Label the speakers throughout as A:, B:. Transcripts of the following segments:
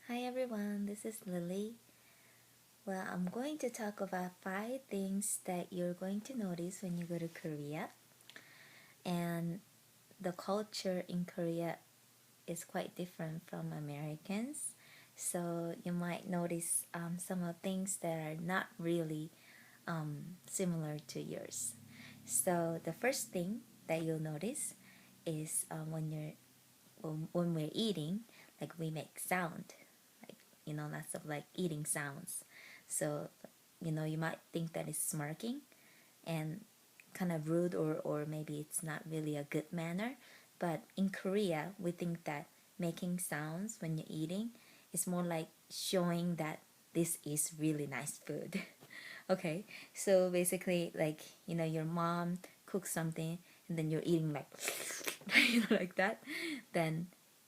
A: Hi everyone, this is Lily. Well, I'm going to talk about 5 things that you're going to notice when you go to Korea. And the culture in Korea is quite different from Americans. So you might notice some of things that are not really similar to yours. So the first thing that you'll notice is when we're eating, like we make sound, like lots of like eating sounds. So you might think that it's smirking and kind of rude, or maybe it's not really a good manner. But in Korea, we think that making sounds when you're eating is more like showing that this is really nice food. Okay, so basically, like your mom cooks something and then you're eating like like that, then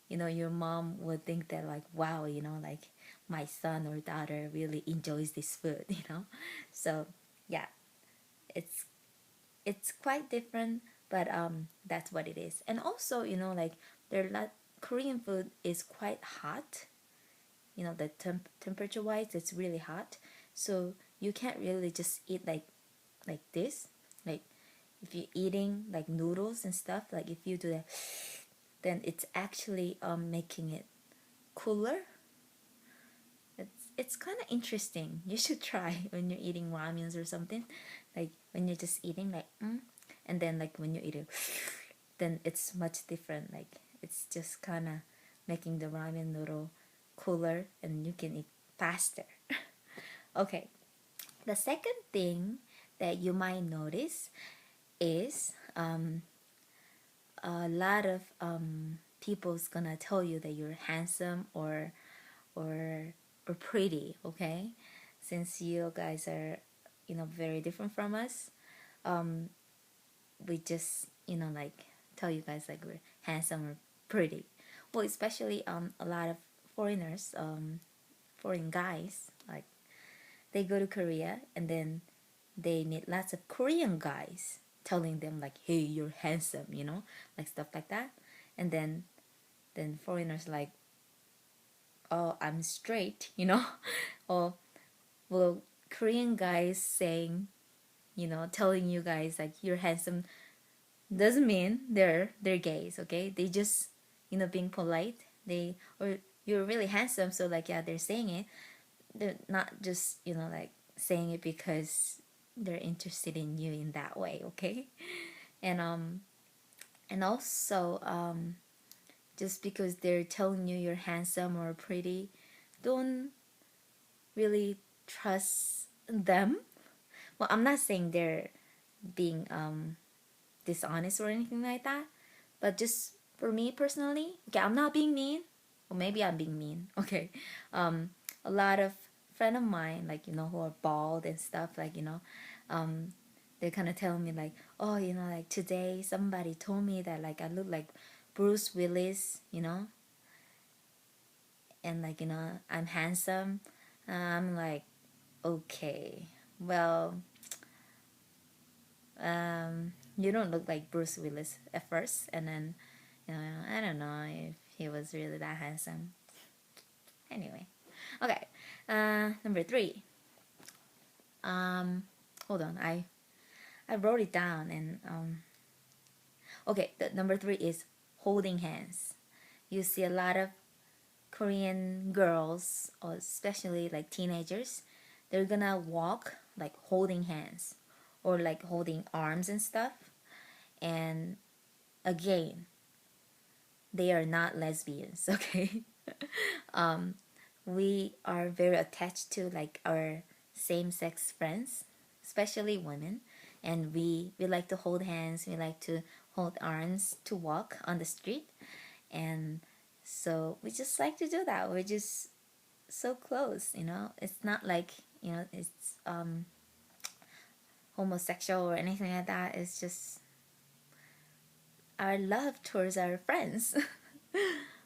A: your mom would think that like, wow, like my son or daughter really enjoys this food. So yeah, it's it's quite different, but that's what it is. And also, like Korean food is quite hot. The temperature wise, it's really hot, so you can't really just eat like this. Like if you're eating like noodles and stuff, like if you do that, then it's actually making it cooler. It's kind of interesting. You should try when you're eating ramyuns or something, like when you're just eating like and then like when you eat it, then it's much different. Like it's just kind of making the ramen noodle cooler and you can eat faster. Okay, the second thing that you might notice is a lot of people's gonna tell you that you're handsome or or pretty. Okay, since you guys are very different from us, we just like tell you guys like we're handsome or pretty. Well, especially a lot of foreigners, foreign guys, like they go to Korea and then they meet lots of Korean guys telling them like, hey, you're handsome, like stuff like that. And then foreigners like, oh, I'm straight, or well, Korean guys saying, telling you guys like you're handsome doesn't mean they're gays. Okay, they just being polite. They or you're really handsome, so like yeah, they're saying it. They're not just like saying it because they're interested in you in that way. Okay, and also just because they're telling you you're handsome or pretty, don't really trust them. Well, I'm not saying they're being dishonest or anything like that, but just for me personally, okay, I'm not being mean, or maybe I'm being mean. Okay, a lot of friend of mine, like who are bald and stuff, like they're kind of telling me like, oh, like today somebody told me that like I look like Bruce Willis, and like I'm handsome. I'm like, okay, well, you don't look like Bruce Willis at first, and then I don't know if he was really that handsome. Anyway, okay. Number three. Um, hold on. I wrote it down and okay. The number three is holding hands. You see a lot of Korean girls, or especially like teenagers, they're gonna walk like holding hands, or like holding arms and stuff. And again, they are not lesbians. Okay. We are very attached to like our same-sex friends, especially women, and we like to hold hands, we like to hold arms to walk on the street, and so we just like to do that. We're just so close. It's not like it's homosexual or anything like that. It's just our love towards our friends.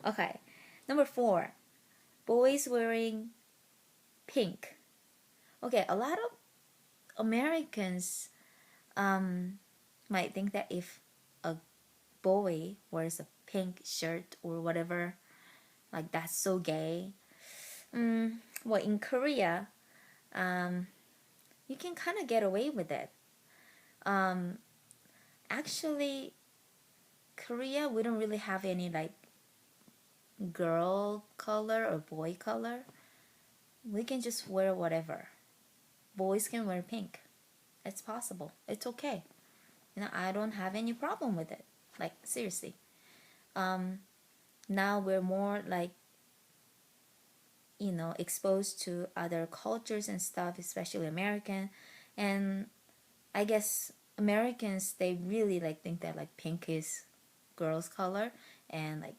A: Okay, number four, boys wearing pink. Okay, a lot of Americans might think that if a boy wears a pink shirt or whatever, like that's so gay. well, in Korea, um, you can kind of get away with it. Um, actually, Korea, we don't really have any like girl color or boy color. We can just wear whatever. Boys can wear pink. It's possible. It's okay. I don't have any problem with it. Like seriously. Um, now we're more like exposed to other cultures and stuff, especially American, and I guess Americans, they really like think that like pink is girls color, and like,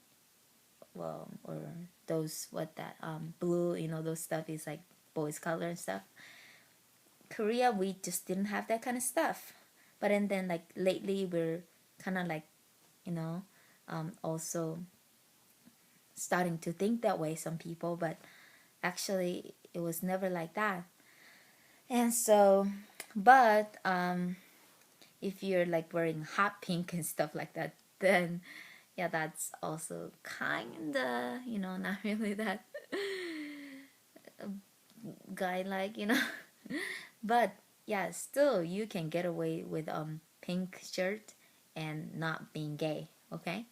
A: well, or those what that blue, those stuff is like boys color and stuff. Korea, we just didn't have that kind of stuff. But and then like lately we're kind of like, also starting to think that way, some people, but actually it was never like that. And so, but if you're like wearing hot pink and stuff like that, then yeah, that's also kinda, not really that guy like, but yeah, still you can get away with pink shirt and not being gay, okay?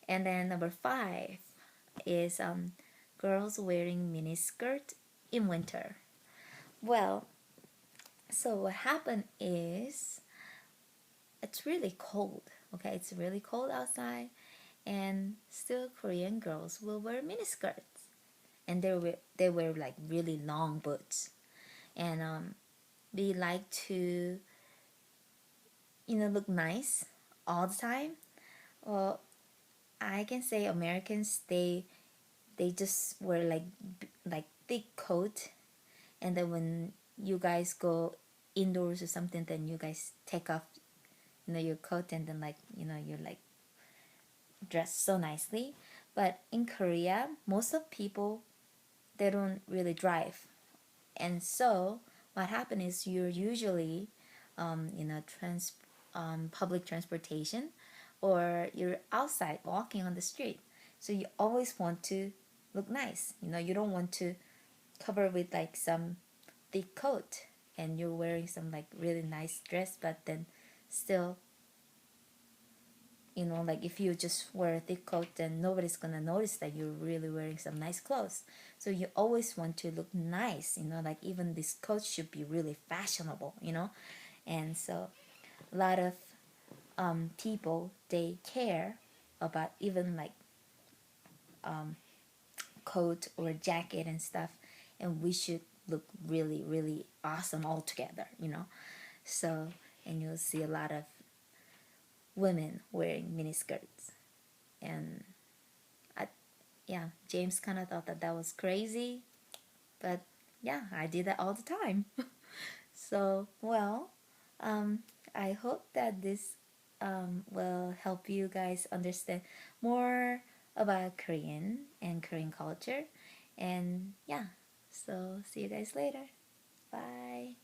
A: And then number 5 is girls wearing mini skirt in winter. Well, so what happened is it's really cold, okay? It's really cold outside, and still Korean girls will wear mini skirts, and they wear like really long boots, and we like to look nice all the time. Well, I can say Americans, they just wear like thick coat, and then when you guys go indoors or something, then you guys take off your coat, and then like you're like dressed so nicely. But in Korea, most of people, they don't really drive, and so what happened is you're usually public transportation, or you're outside walking on the street, so you always want to look nice. You don't want to cover with like some thick coat, and you're wearing some like really nice dress, but then still, like if you just wear a thick coat, then nobody's gonna notice that you're really wearing some nice clothes. So you always want to look nice, like even this coat should be really fashionable. And so a lot of people, they care about even like coat or jacket and stuff, and we should look really really awesome all together. So, and you'll see a lot of women wearing mini skirts, and yeah, James kind of thought that that was crazy, but yeah, I did that all the time. So, well, um, I hope that this will help you guys understand more about Korean and Korean culture. And yeah, so see you guys later. Bye.